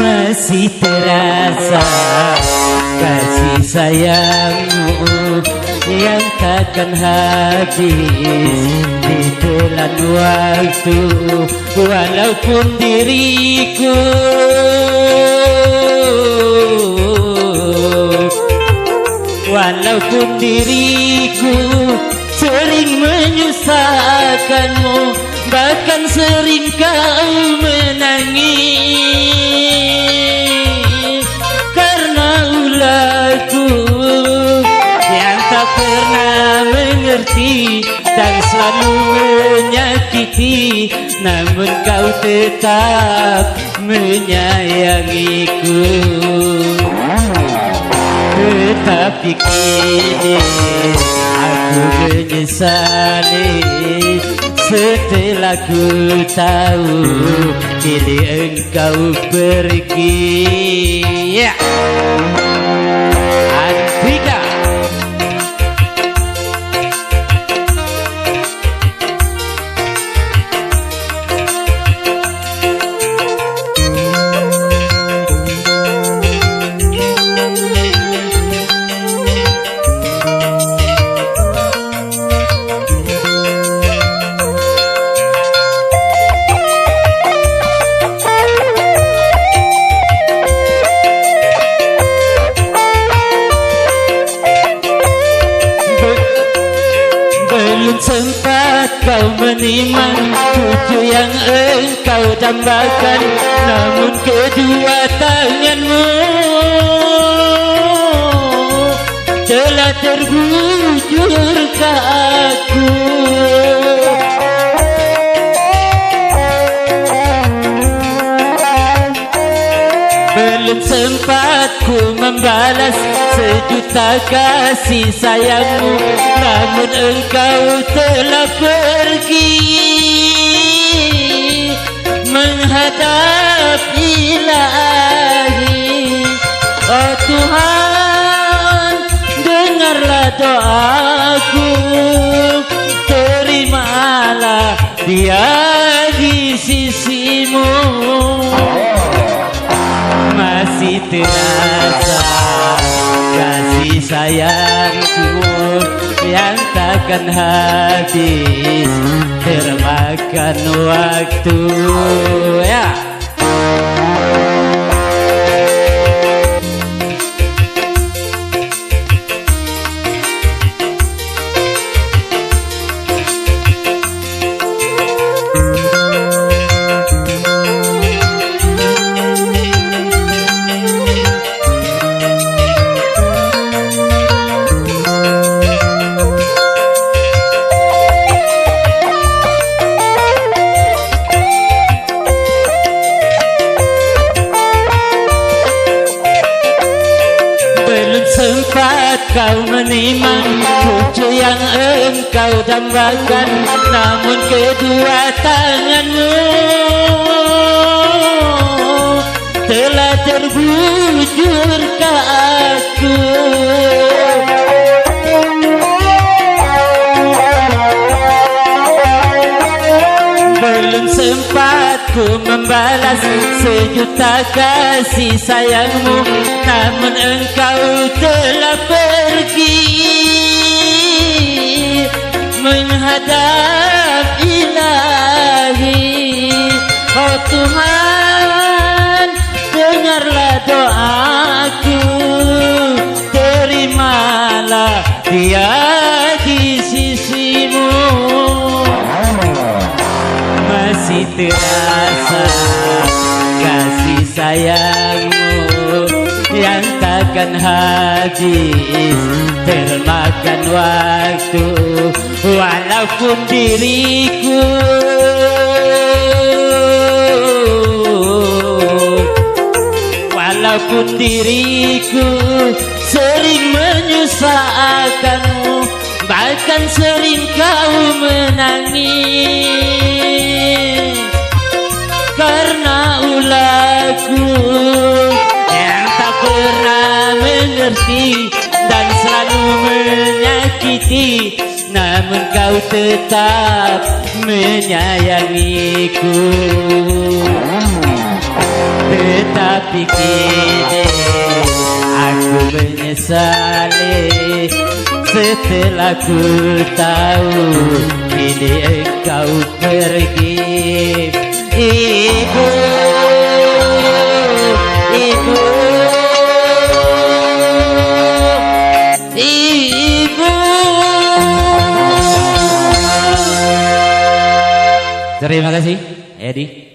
Masih terasa kasih sayangmu yang takkan habis ditelan waktu. Walaupun diriku sering menyusahkanmu, bahkan sering kau menangis karena ulahku yang tak pernah mengerti dan selalu menyakiti, namun kau tetap menyayangiku. Tetapi kini aku menyesali setelah ku tahu kini engkau pergi. Andika. Sempat kau menimang cucu yang engkau dambakan, namun kedua tanganmu telah tergujur ke aku. Belum sempat ku membalas sejuta kasih sayangmu, namun engkau telah pergi menghadap Ilahi. Oh Tuhan, dengarlah doaku, terimalah dia di sisimu. Masih terasa kasih sayangku yang takkan habis termakan waktu. Ya. Sempat kau menimang cucu yang engkau dambakan, namun kedua tanganmu telah terbujur ke aku. Belum sempat ku membalas sejuta kasih sayangmu, namun engkau telah pergi menghadap Ilahi. Oh Tuhan, dengarlah doaku, terimalah dia di sisimu. Masih terasa kasih sayangmu yang takkan habis termakan waktu. Walau walaupun diriku sering menyusahkanmu, bahkan sering kau menangis karena ulahku yang tak pernah mengerti dan selalu menyakiti, namun kau tetap menyayangiku. Tetapi kini aku menyesali setelah ku tahu kini engkau pergi. Ibu, ibu, ibu. Terima kasih, Edi.